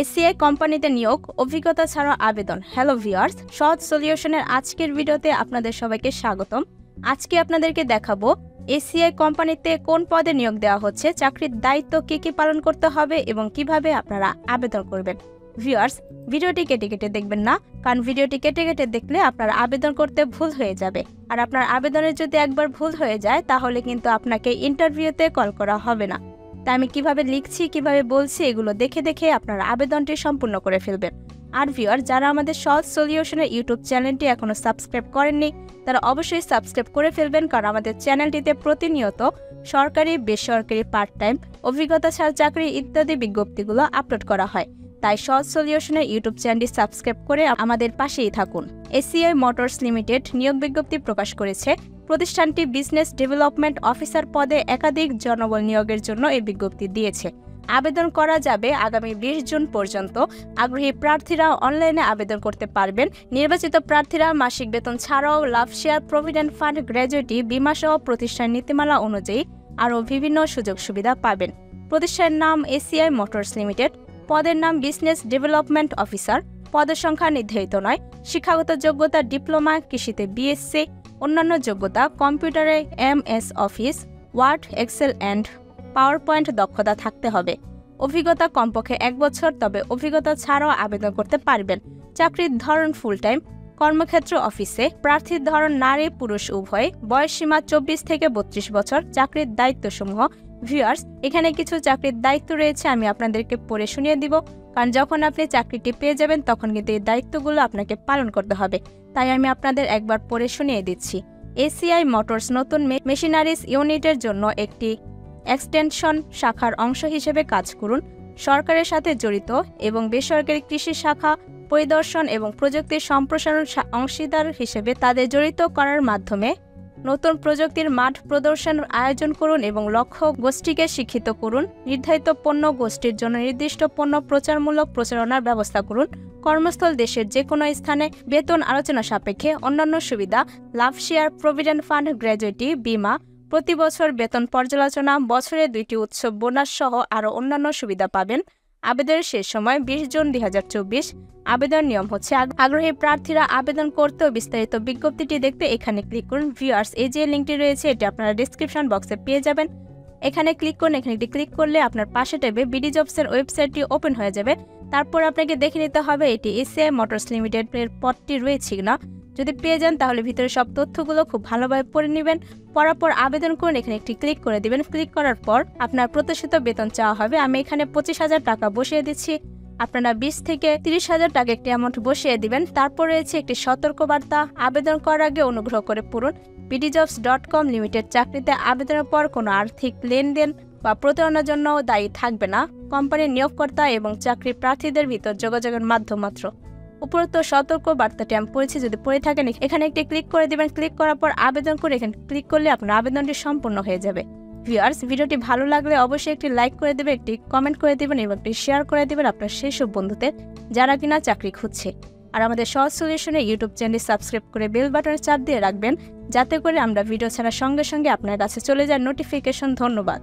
ACI কোম্পানিতে নিয়োগ অভিজ্ঞতা ছাড়া আবেদন। হ্যালো ভিউয়ার্স, সহজ সলিউশনের আজকের ভিডিওতে আপনাদের সবাইকে স্বাগতম। আজকে আপনাদেরকে দেখাবো এসিআই কোম্পানিতে কোন পদে নিয়োগ দেওয়া হচ্ছে, চাকরির দায়িত্ব কি পালন করতে হবে এবং কিভাবে আপনারা আবেদন করবেন। ভিউয়ার্স, ভিডিওটি কেটে কেটে দেখবেন না, কারণ ভিডিওটি কেটে কেটে দেখলে আপনার আবেদন করতে ভুল হয়ে যাবে। আর আপনার আবেদনের যদি একবার ভুল হয়ে যায় তাহলে কিন্তু আপনাকে ইন্টারভিউতে কল করা হবে না। তাই আমি কিভাবে লিখছি, কিভাবে বলছি, এগুলো দেখে দেখে আপনার আবেদনটি সম্পূর্ণ করে ফেলবেন। আর ভিউয়ার, যারা আমাদের সহজ সলিউশনের ইউটিউব চ্যানেলটি এখনো সাবস্ক্রাইব করেননি তারা অবশ্যই সাবস্ক্রাইব করে ফেলবেন, কারণ আমাদের চ্যানেলটিতে প্রতিনিয়ত সরকারি, বেসরকারি, পার্ট টাইম, অভিজ্ঞতা ছাড়া চাকরি ইত্যাদি বিজ্ঞপ্তিগুলো আপলোড করা হয়। তাই সহজ সলিউশনের ইউটিউব চ্যানেলটি সাবস্ক্রাইব করে আমাদের পাশেই থাকুন। এসিআই মোটরস লিমিটেড নিয়োগ বিজ্ঞপ্তি প্রকাশ করেছে। প্রতিষ্ঠানটি বিজনেস ডেভেলপমেন্ট অফিসার পদে একাধিক জনবল নিয়োগের জন্য এই বিজ্ঞপ্তি দিয়েছে। আবেদন করা যাবে আগামী 20 জুন পর্যন্ত। আগ্রহী প্রার্থীরা অনলাইনে আবেদন করতে পারবেন। নির্বাচিত প্রার্থীরা মাসিক বেতন ছাড়াও লাভ শেয়ার, প্রভিডেন্ট ফান্ড, গ্র্যাজুইটি, বীমা সহ প্রতিষ্ঠান নীতিমালা অনুযায়ী আরও বিভিন্ন সুযোগ সুবিধা পাবেন। প্রতিষ্ঠানের নাম এসিআই মোটরস লিমিটেড। পদের নাম বিজনেস ডেভেলপমেন্ট অফিসার। পদের সংখ্যা নির্ধারিত নয়। শিক্ষাগত যোগ্যতা ডিপ্লোমা, কৃষিতে বিএসসি। অন্যান্য যোগ্যতা কম্পিউটারে MS Office, Word, Excel and PowerPoint দক্ষতা থাকতে হবে। অভিজ্ঞতা কমপক্ষে 1 বছর, তবে অভিজ্ঞতা ছাড়াও আবেদন করতে পারবেন। চাকরির ধরন ফুল টাইম। কর্মক্ষেত্র অফিসে। প্রার্থীর ধরন নারী পুরুষ উভয়। বয়সসীমা 24 থেকে 32 বছর। চাকরির দায়িত্বসমূহ। ভিউয়ার্স, এখানে কিছু চাকরির দায়িত্ব রয়েছে, আমি আপনাদেরকে পড়ে শুনিয়ে দিব, কারণ যখন আপনি চাকরিটি পেয়ে যাবেন তখন কিন্তু এই দায়িত্বগুলো আপনাকে পালন করতে হবে। তাই আমি আপনাদের একবার পড়ে শুনিয়ে দিচ্ছি। এসিআই মোটরস নতুন মেশিনারিজ ইউনিটের জন্য একটি এক্সটেনশন শাখার অংশ হিসেবে কাজ করুন। সরকারের সাথে জড়িত এবং বেসরকারি কৃষি শাখা পরিদর্শন এবং প্রযুক্তির সম্প্রসারণ অংশীদার হিসেবে তাদের জড়িত করার মাধ্যমে নতুন প্রযুক্তির মাঠ প্রদর্শন আয়োজন করুন এবং লক্ষ্য গোষ্ঠীকে শিক্ষিত করুন। নির্ধারিত পণ্য গোষ্ঠীর জন্য নির্দিষ্ট পণ্য প্রচারমূলক প্রচারণার ব্যবস্থা করুন। কর্মস্থল দেশের যে কোনো স্থানে। বেতন আলোচনা সাপেক্ষে। অন্যান্য সুবিধা লাভ শেয়ার, প্রভিডেন্ট ফান্ড, গ্র্যাজুইটি, বীমা, প্রতি বছর বেতন পর্যালোচনা, বছরে 2টি উৎসব বোনাস সহ আরও অন্যান্য সুবিধা পাবেন। আবেদনের শেষ সময় 20 জুন 2024। আবেদন নিয়ম হচ্ছে, আগ্রহী প্রার্থীরা আবেদন করতে ও বিস্তারিত বিজ্ঞপ্তিটি দেখতে এখানে ক্লিক করুন। ভিউয়ার্স, এই যে লিঙ্কটি রয়েছে এটি আপনারা ডেসক্রিপশন বক্সে পেয়ে যাবেন। এখানে ক্লিক করুন। এখানে ক্লিক করলে আপনার পাশে ট্যাবে বিডি জবসের ওয়েবসাইটটি ওপেন হয়ে যাবে। তারপর আপনাকে দেখে নিতে হবে এটি এসিআই মোটরস লিমিটেডের পদটি রয়েছে কিনা। যদি পেয়ে যান তাহলে ভিতরে সব তথ্যগুলো খুব ভালোভাবে পড়ে নেবেন। পড়ার পর আবেদন করুন। এখানে একটি ক্লিক করে দিবেন। ক্লিক করার পর আপনার প্রত্যাশিত বেতন চাওয়া হবে। আমি এখানে 25,000 টাকা বসিয়ে দিচ্ছি। আপনারা 20 থেকে 30,000 টাকা একটি অ্যামাউন্ট বসিয়ে দিবেন। তারপর রয়েছে একটি সতর্কবার্তা। আবেদন করার আগে অনুগ্রহ করে পড়ুন। bdjobs.com লিমিটেড চাকরিতে আবেদনের পর কোনো আর্থিক লেনদেন বা প্রতারণার জন্য দায়ী থাকবে না। কোম্পানির নিয়োগকর্তা এবং চাকরি প্রার্থীদের ভিতর যোগাযোগের মাধ্যম মাত্র। উপরোক্ত সতর্ক বার্তাটি আমি পড়েছি, যদি পড়ে থাকেন এখানে একটি ক্লিক করে দিবেন। ক্লিক করার পর আবেদন করে এখানে ক্লিক করলে আপনার আবেদনটি সম্পূর্ণ হয়ে যাবে। ভিউয়ার্স, ভিডিওটি ভালো লাগলে অবশ্যই একটি লাইক করে দেবেন, একটি কমেন্ট করে দেবেন এবং একটি শেয়ার করে দেবেন আপনার সেই সব বন্ধুদের যারা কিনা চাকরি খুঁজছে। আর আমাদের সহজ সলিউশনের ইউটিউব চ্যানেল সাবস্ক্রাইব করে বেল বাটনের চাপ দিয়ে রাখবেন, যাতে করে আমরা ভিডিও ছাড়ার সঙ্গে সঙ্গে আপনার কাছে চলে যায় নোটিফিকেশন। ধন্যবাদ।